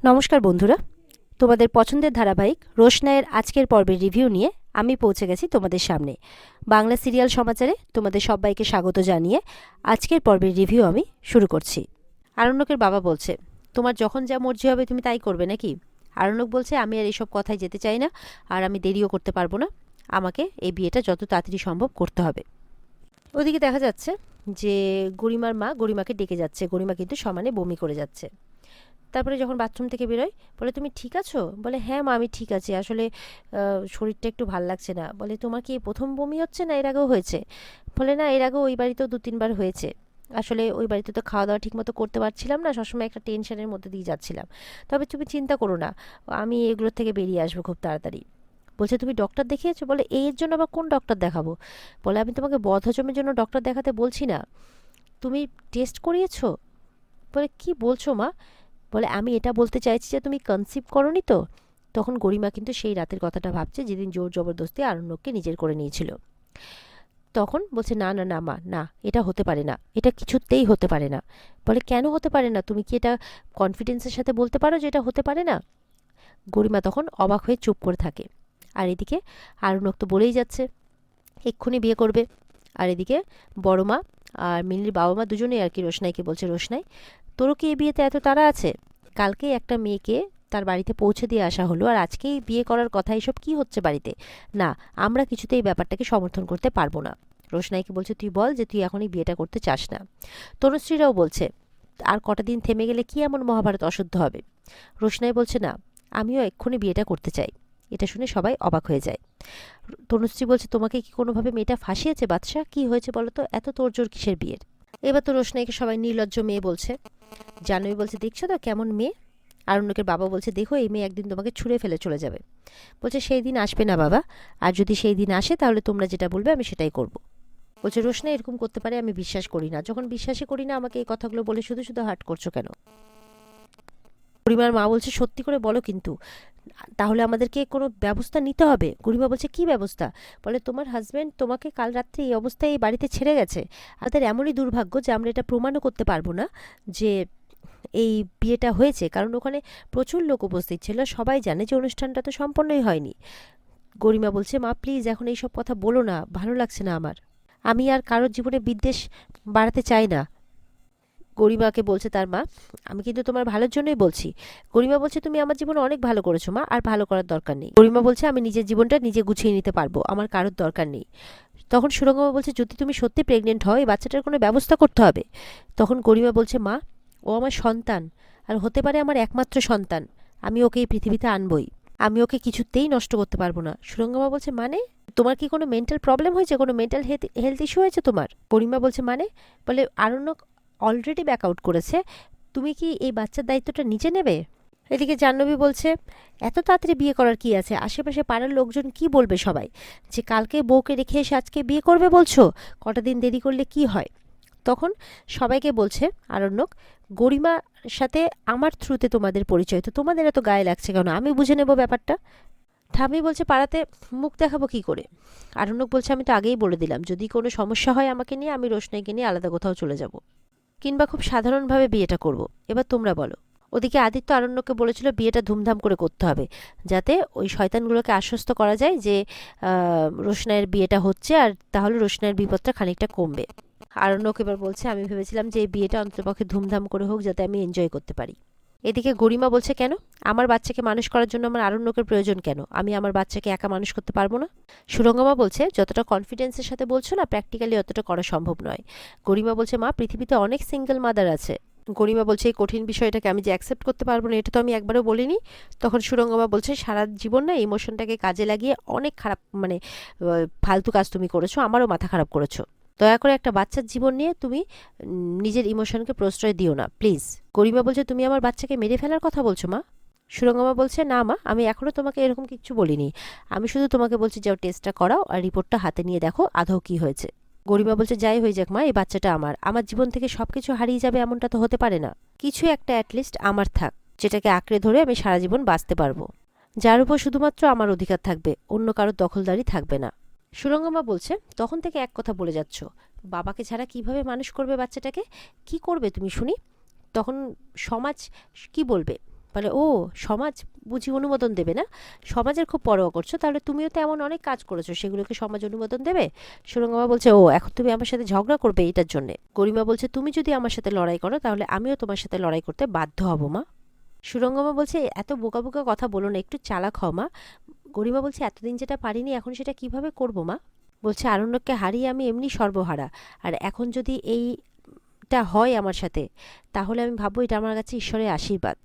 নমস্কার বন্ধুরা, তোমাদের পছন্দের ধারাবাহিক রোশনাইয়ের আজকের পর্বের রিভিউ নিয়ে আমি পৌঁছে গেছি তোমাদের সামনে। বাংলা সিরিয়াল সমাচারে তোমাদের সবাইকে স্বাগত জানিয়ে আজকের পর্বের রিভিউ আমি শুরু করছি। আরণ্যকের বাবা বলছে, তোমার যখন যা মর্জি হবে তুমি তাই করবে নাকি? আরণ্যক বলছে, আমি আর এইসব কথায় যেতে চাই না, আর আমি দেরিও করতে পারবো না, আমাকে এই বিয়েটা যত তাড়াতাড়ি সম্ভব করতে হবে। ওদিকে দেখা যাচ্ছে যে গরিমার মা গরিমাকে ডেকে যাচ্ছে, গরিমা কিন্তু সমানে বমি করে যাচ্ছে। তারপরে যখন বাথরুম থেকে বেরোয় বলে, তুমি ঠিক আছো? বলে, হ্যাঁ মা আমি ঠিক আছি, আসলে শরীরটা একটু ভাল লাগছে না। বলে, তোমার কি প্রথম বমি হচ্ছে না এর আগেও হয়েছে? বলে, না এর আগেও ওই বাড়িতেও 2-3 বার হয়েছে। আসলে ওই বাড়িতে তো খাওয়া দাওয়া ঠিকমতো করতে পারছিলাম না, সবসময় একটা টেনশনের মধ্যে দিয়ে যাচ্ছিলাম। তবে তুমি চিন্তা করো না, আমি এগুলোর থেকে বেরিয়ে আসবো খুব তাড়াতাড়ি। বলছে, তুমি ডক্টর দেখিয়েছো? বলে, এর জন্য আবার কোন ডক্টর দেখাবো? বলে, আমি তোমাকে বদহজমের জন্য ডক্টর দেখাতে বলছি না, তুমি টেস্ট করিয়েছো? বলে, কি বলছো মা? বলে, আমি এটা বলতে চাইছি যে তুমি কনসিভ করনি তো? তখন গরিমা কিন্তু সেই রাতের কথাটা ভাবছে যেদিন জোর জবরদস্তি আরণ্যককে নিজের করে নিয়েছিল। তখন বলছে, না না না মা, না এটা হতে পারে না, এটা কিছুতেই হতে পারে না। বলে, কেন হতে পারে না? তুমি কি এটা কনফিডেন্সের সাথে বলতে পারো যে এটা হতে পারে না? গরিমা তখন অবাক হয়ে চুপ করে থাকে। আর এদিকে আরণ্যক তো বলেই যাচ্ছে এক্ষুনি বিয়ে করবে। আর এদিকে বড় মা আর মিলির বাবা মা দুজনেই আর কি রোশনাইকে বলছে, রোশনাই তোরও কি এই বিয়েতে এত তাড়া আছে? কালকেই একটা মেয়েকে তার বাড়িতে পৌঁছে দিয়ে আসা হলো, আর আজকেই বিয়ে করার কথা, এসব কি হচ্ছে বাড়িতে? না, আমরা কিছুতেই এই ব্যাপারটাকে সমর্থন করতে পারবো না। রোশনাইকে বলছে, তুই বল যে তুই এখনই বিয়েটা করতে চাস না। তনুশ্রীরাও বলছে, আর কটা দিন থেমে গেলে কি এমন মহাভারত অশুদ্ধ হবে? রোশনাই বলছে, না আমিও এক্ষুনি বিয়েটা করতে চাই। এটা শুনে সবাই অবাক হয়ে যায়। তনুশ্রী বলছে, তোমাকে কি কোনোভাবে মেয়েটা ফাঁসিয়েছে বাদশাহ? কি হয়েছে বলো তো, এত তোড়জোড় কিসের বিয়ের? এবার তো রোশনাইকে সবাই নির্লজ্জ মেয়ে বলছে। জাহ্নবী বলছে, দেখছো তো কেমন মেয়ে? আরণ্যকের বাবা বলছে, দেখো এই মেয়ে একদিন তোমাকে ছুঁড়ে ফেলে চলে যাবে। বলছে, সেই দিন আসবে না বাবা, আর যদি সেই দিন আসে তাহলে তোমরা যেটা বলবে আমি সেটাই করব। বলছে, রোশনাই এরকম করতে পারে আমি বিশ্বাস করি না, যখন বিশ্বাসই করি না আমাকে এই কথাগুলো বলে শুধু শুধু হার্ট করছো কেন? গরিমার মা বলছে, সত্যি করে বলো কিন্তু, তাহলে আমাদেরকে কোনো ব্যবস্থা নিতে হবে। গরিমা বলছে, কি ব্যবস্থা? বলে, তোমার হাজবেন্ড তোমাকে কাল রাত্রে এই অবস্থায় এই বাড়িতে ছেড়ে গেছে। আমাদের এমনই দুর্ভাগ্য যে আমরা এটা প্রমাণও করতে পারবো না যে এই বিয়েটা হয়েছে, কারণ ওখানে প্রচুর লোক উপস্থিত ছিল, সবাই জানে যে অনুষ্ঠানটা তো সম্পন্নই হয়নি। গরিমা বলছে, মা প্লিজ এখন এইসব কথা বলো না, ভালো লাগছে না আমার, আমি আর কারোর জীবনে বিদ্বেষ বাড়াতে চাই না। গরিমাকে বলছে তার মা, আমি কিন্তু তোমার ভালোর জন্যই বলছি। গরিমা বলছে, তুমি আমার জীবনে অনেক ভালো করেছো মা, আর ভালো করার দরকার নেই। গরিমা বলছে, আমি নিজের জীবনটা নিজে গুছিয়ে নিতে পারবো, আমার কারোর দরকার নেই। তখন সুরঙ্গমা বলছে, যদি তুমি সত্যি প্রেগনেন্ট হও এই বাচ্চাটার কোনো ব্যবস্থা করতে হবে। তখন গরিমা বলছে, মা ও আমার সন্তান, আর হতে পারে আমার একমাত্র সন্তান, আমি ওকে এই পৃথিবীতে আনবই, আমি ওকে কিছুতেই নষ্ট করতে পারবো না। সুরঙ্গমা বলছে, মানে তোমার কি কোনো মেন্টাল প্রবলেম হয়েছে, কোনো মেন্টাল হেলথ ইস্যু হয়েছে তোমার? গরিমা বলছে, মানে? বলে, আরণ্যক অলরেডি ব্যাক আউট করেছে, তুমি কি এই বাচ্চার দায়িত্বটা নিচে নেবে? এদিকে জাহ্নবী বলছে, এত তাড়াতাড়ি বিয়ে করার কি আছে? আশেপাশে পাড়ার লোকজন কি বলবে সবাই, যে কালকে বউকে রেখে এসে আজকে বিয়ে করবে বলছো? কটা দিন দেরি করলে কি হয়? তখন সবাইকে বলছে আরণ্যক, গরিমার সাথে আমার থ্রুতে তোমাদের পরিচয়, তো তোমাদের এত গায়ে লাগছে কেন? আমি বুঝে নেব ব্যাপারটা। ঠাম্মি বলছে, পাড়াতে মুখ দেখাবো কি করে? আরণ্যক বলছে, আমি তো আগেই বলে দিলাম, যদি কোনো সমস্যা হয় আমাকে নিয়ে, আমি রোশনাইকে নিয়ে আলাদা কোথাও চলে যাব, কিংবা খুব সাধারণভাবে বিয়েটা করব। এবার তোমরা বলো। ওদিকে আদিত্য আরণ্যককে বলেছিল বিয়েটা ধুমধাম করে করতে হবে, যাতে ওই শয়তানগুলোকে আশ্বস্ত করা যায় যে রোশনাইয়ের বিয়েটা হচ্ছে, আর তাহলে রোশনাইয়ের বিপদটা খানিকটা কমবে। আরণ্যক এবার বলছে, আমি ভেবেছিলাম যে এই বিয়েটা অন্ততপক্ষে ধুমধাম করে হোক, যাতে আমি এনজয় করতে পারি। এদিকে গরিমা বলছে, কেন? আমার বাচ্চাকে মানুষ করার জন্য আমার আরণ্যকের প্রয়োজন কেন? আমি আমার বাচ্চাকে একা মানুষ করতে পারবো না? সুরঙ্গমা বলছে, যতটা কনফিডেন্সের সাথে বলছো না, প্র্যাকটিক্যালি অতটা করা সম্ভব নয়। গরিমা বলছে, মা পৃথিবীতে অনেক সিঙ্গেল মাদার আছে। গরিমা বলছে, এই কঠিন বিষয়টাকে আমি যে অ্যাকসেপ্ট করতে পারবো না এটা তো আমি একবারও বলিনি। তখন সুরঙ্গমা বলছে, সারা জীবন না ইমোশনটাকে কাজে লাগিয়ে অনেক খারাপ, মানে ফালতু কাজ তুমি করেছো, আমারও মাথা খারাপ করেছো। দয়া করে একটা বাচ্চার জীবন নিয়ে তুমি নিজের ইমোশনকে প্রশ্রয় দিও না প্লিজ। গরিমা বলছে, তুমি আমার বাচ্চাকে মেরে ফেলার কথা বলছো মা? সুরঙ্গমা বলছে, না মা, আমি এখনও তোমাকে এরকম কিছু বলিনি, আমি শুধু তোমাকে বলছি যাও টেস্টটা করাও, আর রিপোর্টটা হাতে নিয়ে দেখো আদৌ কি হয়েছে। গরিমা বলছে, যাই হয়ে যাক মা, এই বাচ্চাটা আমার, আমার জীবন থেকে সবকিছু হারিয়ে যাবে এমনটা তো হতে পারে না, কিছু একটা অ্যাটলিস্ট আমার থাক, যেটাকে আঁকড়ে ধরে আমি সারা জীবন বাঁচতে পারবো, যার উপর শুধুমাত্র আমার অধিকার থাকবে, অন্য কারোর দখলদারি থাকবে না। সুরঙ্গমা বলছে, তখন থেকে এক কথা বলে যাচ্ছ, বাবাকে ছাড়া কিভাবে মানুষ করবে বাচ্চাটাকে? কি করবে তুমি শুনি? তখন সমাজ কি বলবে? বলে, ও সমাজ বুঝি অনুমোদন দেবে না? সমাজের খুব পরোয়া করছো, তাহলে তুমিও তো এমন অনেক কাজ করেছো, সেগুলোকে সমাজ অনুমোদন দেবে? সুরঙ্গমা বলছে, ও এখন তুমি আমার সাথে ঝগড়া করবে এটার জন্যে? গরিমা বলছে, তুমি যদি আমার সাথে লড়াই করো তাহলে আমিও তোমার সাথে লড়াই করতে বাধ্য হব মা। সুরঙ্গমা বলছে, এত বোকা বোকা কথা বলো না, একটু চালাক হও মা। গরিমা বলছে, এতদিন যেটা পারিনি এখন সেটা কিভাবে করবো মা? বলছে, আরণ্যককে হারিয়ে আমি এমনি সর্বহারা, আর এখন যদি এইটা হয় আমার সাথে, তাহলে আমি ভাববো এটা আমার কাছে ঈশ্বরের আশীর্বাদ।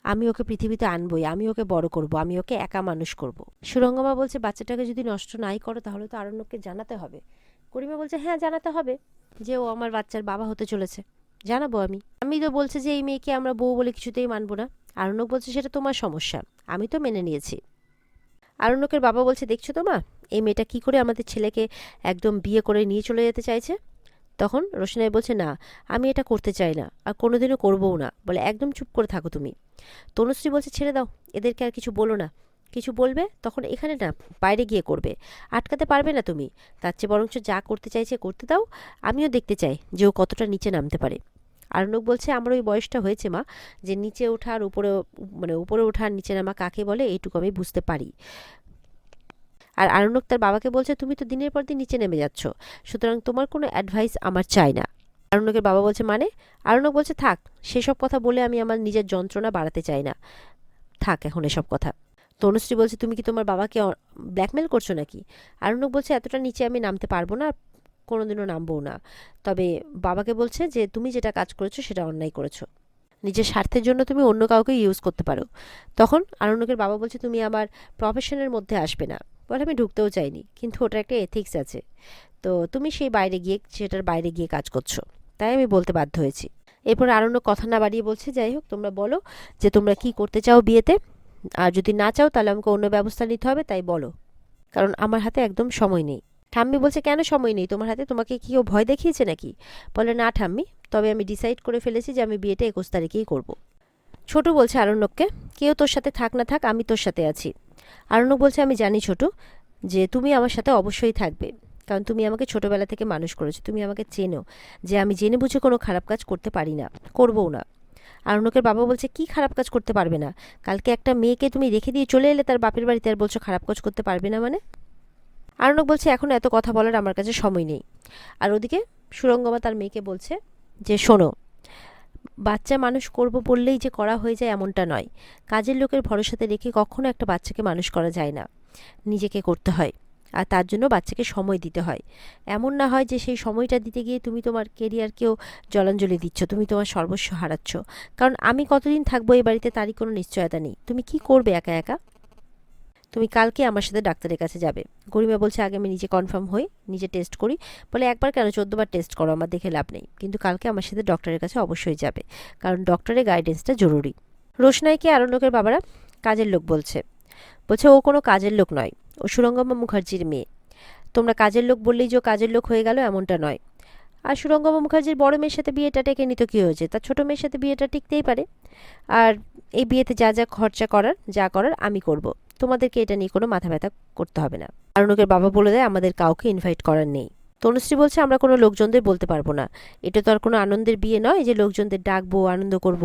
আমি ওকে পৃথিবীতে আনবই, আমি ওকে বড় করব, আমি ওকে একা মানুষ করব। সুরঙ্গমা বলছে, বাচ্চাটাকে যদি নষ্ট নাই করো তাহলে তো আরণ্যককে জানাতে হবে। গরিমা বলছে, হ্যাঁ জানাতে হবে যে ও আমার বাচ্চার বাবা হতে চলেছে, জানাবো আমি। আমি তো বলছে যে এই মেয়েকে আমরা বউ বলে কিছুতেই মানবো না। আরণ্যক বলছে, সেটা তোমার সমস্যা, আমি তো মেনে নিয়েছি। আরণ্যকের বাবা বলছে, দেখছো তো মা, এই মেয়েটা কি করে আমাদের ছেলেকে একদম বিয়ে করে নিয়ে চলে যেতে চাইছে। তখন রোশনাই বলছে, না আমি এটা করতে চাই না, আর কোনোদিনও করবও না। বলে, একদম চুপ করে থাকো তুমি। তনুশ্রী বলছে, ছেড়ে দাও, এদেরকে আর কিছু বলো না, কিছু বলবে তখন এখানে না বাইরে গিয়ে করবে, আটকাতে পারবে না তুমি। তার চেয়ে বরঞ্চ যা করতে চাইছে করতে দাও, আমিও দেখতে চাই যে ও কতটা নিচে নামতে পারে। আরণ্যক বলছে, আমার ওই বয়সটা হয়েছে মা, যে নিচে ওঠা আর উপরে, মানে উপরে ওঠা আর নিচে নামা কাকে বলে এইটুকু আমি বুঝতে পারি। আর আরণ্যক তার বাবাকে বলছে, তুমি তো দিনের পর দিন নিচে নেমে যাচ্ছ, সুতরাং তোমার কোনো অ্যাডভাইস আমার চাই না। আরণ্যকের বাবা বলছে, মানে? আরণ্যক বলছে, থাক, সেসব কথা বলে আমি আমার নিজের যন্ত্রণা বাড়াতে চাই না, থাক এখন এসব কথা। তনুশ্রী বলছে, তুমি কি তোমার বাবাকে ব্ল্যাকমেল করছো নাকি? আরণ্যক বলছে, এতটা নিচে আমি নামতে পারবো না, কোনোদিনও নামবো না। তবে বাবাকে বলছে যে তুমি যেটা কাজ করেছো সেটা অন্যায় করেছো, নিজের স্বার্থের জন্য তুমি অন্য কাউকে ইউজ করতে পারো। তখন আরণ্যকের বাবা বলছে, তুমি আমার প্রফেশনের মধ্যে আসবে না। বলে, আমি ঢুকতেও চাইনি, কিন্তু ওটার একটা এথিক্স আছে, তো তুমি সেই বাইরে গিয়ে, সেটার বাইরে গিয়ে কাজ করছো, তাই আমি বলতে বাধ্য হয়েছি। এরপর আরণ্যক কথা না বাড়িয়ে বলছে, যাই হোক তোমরা বলো যে তোমরা কি করতে চাও বিয়েতে, আর যদি না চাও তাহলে আমাকে অন্য ব্যবস্থা নিতে হবে, তাই বলো, কারণ আমার হাতে একদম সময় নেই। ঠাম্মি বলছে, কেন সময় নেই তোমার হাতে, তোমাকে কি কেউ ভয় দেখিয়েছে নাকি? বলে, না ঠাম্মি, তবে আমি ডিসাইড করে ফেলেছি যে আমি বিয়েটা 21 তারিখেই করব। ছোটু বলছে আরণ্যককে, কেউ তোর সাথে থাক না থাক আমি তোর সাথে আছি। আরণ্যক বলছে, আমি জানি ছোটু যে তুমি আমার সাথে অবশ্যই থাকবে, কারণ তুমি আমাকে ছোটবেলা থেকে মানুষ করেছো, তুমি আমাকে চেনো যে আমি জেনে বুঝে কোনো খারাপ কাজ করতে পারি না, করবও না। আরণ্যকের বাবা বলছে, কি খারাপ কাজ করতে পারবে না? কালকে একটা মেয়েকে তুমি রেখে দিয়ে চলে এলে তার বাপের বাড়িতে, আর বলছো খারাপ কাজ করতে পারবে না মানে? আরণ্যক বলছে, এখন এত কথা বলার আমার কাছে সময় নেই। আর ওদিকে সুরঙ্গমা তার মেয়েকে বলছে যে, শোনো, বাচ্চা মানুষ করব বললেই যে করা হয়ে যায় এমনটা নয়, কাজের লোকের ভরসাতে রেখে কখনো একটা বাচ্চাকে মানুষ করা যায় না, নিজেকে করতে হয়, আর তার জন্য বাচ্চাকে সময় দিতে হয়। এমন না হয় যে সেই সময়টা দিতে গিয়ে তুমি তোমার কেরিয়ারকেও জলাঞ্জলি দিচ্ছ, তুমি তোমার সর্বস্ব হারাচ্ছ, কারণ আমি কতদিন থাকবো এই বাড়িতে তারই কোনো নিশ্চয়তা নেই। তুমি কি করবে একা একা? তুমি কালকে আমার সাথে ডাক্তারের কাছে যাবে। গরিমা বলছে, আগে আমি নিজে কনফার্ম হই, নিজে টেস্ট করি। বলে, একবার কেন, 14বার টেস্ট করো, আমার দেখে লাভ নেই, কিন্তু কালকে আমার সাথে ডক্টরের কাছে অবশ্যই যাবে, কারণ ডক্টরের গাইডেন্সটা জরুরি। রোশনাইকে আরণ্যকের বাবারা কাজের লোক বলছে, বলছে ও কোনো কাজের লোক নয়, ও সুরঙ্গমা মুখার্জির মেয়ে। তোমরা কাজের লোক বললেই যে ও কাজের লোক হয়ে গেল এমনটা নয়। আর সুরঙ্গমা মুখার্জির বড় মেয়ের সাথে বিয়েটা টেকে নিত, কী হয়েছে, তার ছোটো মেয়ের সাথে বিয়েটা টিকতেই পারে। আর এই বিয়েতে যা যা খরচা করার, যা করার আমি করব, তোমাদেরকে এটা নিয়ে কোনো মাথা ব্যথা করতে হবে না। আরণ্যকের বাবা বলে দেয়, আমাদের কাউকে ইনভাইট করার নেই। তনুশ্রী বলছে, আমরা কোনো লোকজনদের বলতে পারবো না, এটা তো আর কোনো আনন্দের বিয়ে নয় যে লোকজনদের ডাকবো, আনন্দ করব।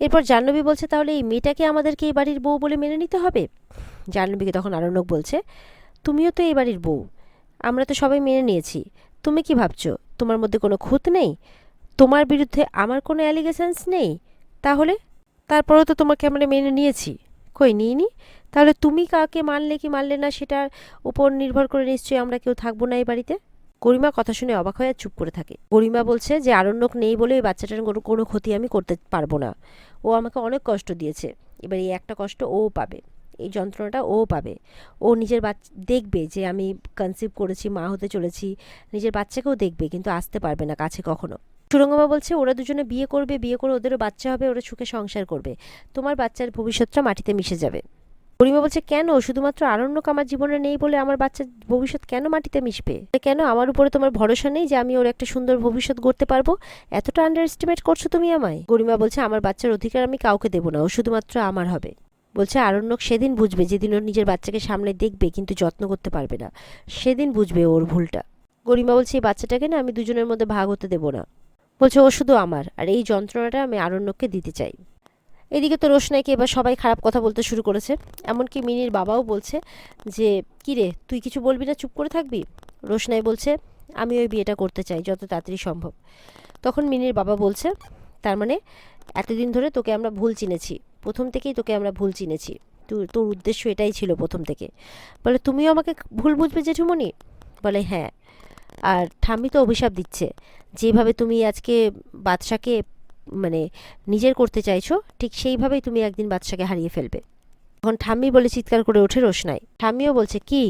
এরপর জাহ্নবী বলছে, তাহলে এই মেয়েটাকে আমাদেরকে এই বাড়ির বউ বলে মেনে নিতে হবে? জাহ্নবীকে তখন আরণ্যক বলছে, তুমিও তো এই বাড়ির বউ, আমরা তো সবাই মেনে নিয়েছি, তুমি কি ভাবছো তোমার মধ্যে কোনো খুঁত নেই, তোমার বিরুদ্ধে আমার কোনো অ্যালিগেশনস নেই? তাহলে তারপরেও তো তোমাকে আমরা মেনে নিয়েছি। কই নিইনি? তাহলে তুমি কাকে মানলে কি মানলে না সেটার উপর নির্ভর করে নিশ্চয়ই আমরা কেউ থাকবো না এই বাড়িতে। গরিমা কথা শুনে অবাক হয়ে চুপ করে থাকে। গরিমা বলছে যে আরণ্যক নেই বলে এই বাচ্চাটার কোনো ক্ষতি আমি করতে পারবো না, ও আমাকে অনেক কষ্ট দিয়েছে, এবার এই একটা কষ্ট ও পাবে, এই যন্ত্রণাটা ও পাবে। ও নিজের দেখবে যে আমি কনসিভ করেছি, মা হতে চলেছি, নিজের বাচ্চাকেও দেখবে, কিন্তু আসতে পারবে না কাছে কখনো। সুরঙ্গমা বলছে, ওরা দুজনে বিয়ে করবে, বিয়ে করে ওদেরও বাচ্চা হবে, ওরা সুখে সংসার করবে, তোমার বাচ্চার ভবিষ্যৎটা মাটিতে মিশে যাবে। গরিমা বলছে, কেন, শুধুমাত্র আরণ্যক আমার জীবনে নেই বলে আমার বাচ্চার ভবিষ্যৎ কেন মাটিতে মিশবে? কেন, আমার উপরে তোমার ভরসা নেই যে আমি ওর একটা সুন্দর ভবিষ্যৎ গড়তে পারবো? এতটা আন্ডার এস্টিমেট করছো তুমি আমায়? গরিমা বলছে, আমার বাচ্চার অধিকার আমি কাউকে দেবো না, ও শুধুমাত্র আমার হবে। বলছে, আরণ্যক সেদিন বুঝবে যেদিন ওর নিজের বাচ্চাকে সামনে দেখবে কিন্তু যত্ন করতে পারবে না, সেদিন বুঝবে ওর ভুলটা। গরিমা বলছে, এই বাচ্চাটাকে না আমি দুজনের মধ্যে ভাগ হতে দেবো না। বলছে, ও শুধু আমার, আর এই যন্ত্রণাটা আমি আরণ্যককে দিতে চাই। এদিকে তো রোশনাইকে এবার সবাই খারাপ কথা বলতে শুরু করেছে। এমনকি মিনির বাবাও বলছে যে কী রে, তুই কিছু বলবি না, চুপ করে থাকবি? রোশনাই বলছে আমি ওই বিয়েটা করতে চাই যত তাড়াতাড়ি সম্ভব। তখন মিনির বাবা বলছে তার মানে এতদিন ধরে তোকে আমরা ভুল চিনেছি, প্রথম থেকেই তোকে আমরা ভুল চিনেছি, তোর উদ্দেশ্য এটাই ছিল প্রথম থেকে। বলে তুমিও আমাকে ভুল বুঝবে জেঠুমনি? বলে হ্যাঁ, আর ঠাম্মি তো অভিশাপ দিচ্ছে, যেভাবে তুমি আজকে বাদশাকে মানে নিজের করতে চাইছো, ঠিক সেইভাবেই তুমি একদিন বাদশাকে হারিয়ে ফেলবে। তখন ঠাম্মি বলে চিৎকার করে ওঠে রোশনাই। ঠাম্মিও বলছে কি?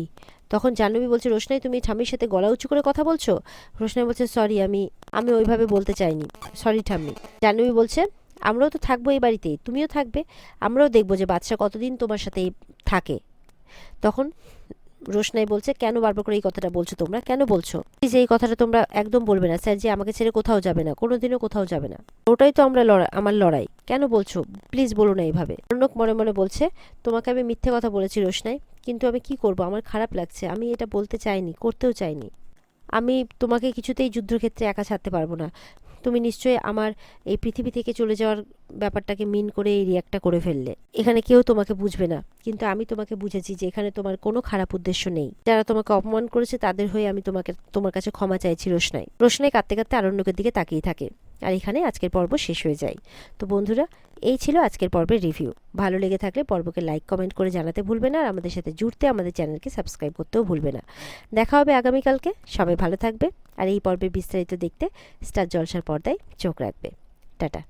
তখন জাহ্নবী বলছে রোশনাই তুমি ঠাম্মির সাথে গলা উঁচু করে কথা বলছো? রোশনাই বলছে সরি, আমি আমি ওইভাবে বলতে চাইনি, সরি ঠাম্মি। জাহ্নবী বলছে আমরাও তো থাকবো এই বাড়িতেই, তুমিও থাকবে, আমরাও দেখবো যে বাদশা কতদিন তোমার সাথে থাকে। তখন রোশনাই বলছে কেন বারবার করে এই কথাটা বলছো, তোমরা কেন বলছো? প্লিজ এই কথাটা তোমরা একদম বলবে না স্যার, যে আমাকে ছেড়ে কোথাও যাবে না, কোনোদিনও কোথাও যাবে না, ওটাই তো আমরা আমার লড়াই, কেন বলছো? প্লিজ বলো না এইভাবে। অর্ণব মনে মনে বলছে তোমাকে আমি মিথ্যে কথা বলেছি রোশনাই, কিন্তু আমি কি করব, আমার খারাপ লাগছে, আমি এটা বলতে চাইনি, করতেও চাইনি। আমি তোমাকে কিছুতেই যুদ্ধক্ষেত্রে একা ছাড়তে পারবো না। তুমি নিশ্চয়ই আমার এই পৃথিবী থেকে চলে যাওয়ার ব্যাপারটাকে মিন করে এই রিয়াক্টটা করে ফেললে। এখানে কেউ তোমাকে বুঝবে না, কিন্তু আমি তোমাকে বুঝেছি যে এখানে তোমার কোনো খারাপ উদ্দেশ্য নেই। যারা তোমাকে অপমান করেছে তাদের হয়ে আমি তোমার কাছে ক্ষমা চাইছি রোশনাই। রোশনাই কাঁদতে কাঁদতে আরণ্যকের দিকে তাকিয়ে থাকে। আর এখানে আজকের পর্ব শেষ হয়ে যায়। তো বন্ধুরা, এই ছিল আজকের পর্বের রিভিউ। ভালো লেগে থাকলে পর্বকে লাইক কমেন্ট করে জানাতে ভুলবে না, আর আমাদের সাথে জুড়তে আমাদের চ্যানেলকে সাবস্ক্রাইব করতেও ভুলবে না। দেখা হবে আগামীকালকে। সবাই ভালো থাকবে, আর এই পর্বের বিস্তারিত দেখতে স্টার জলসার পর্দায় চোখ রাখবে। টাটা।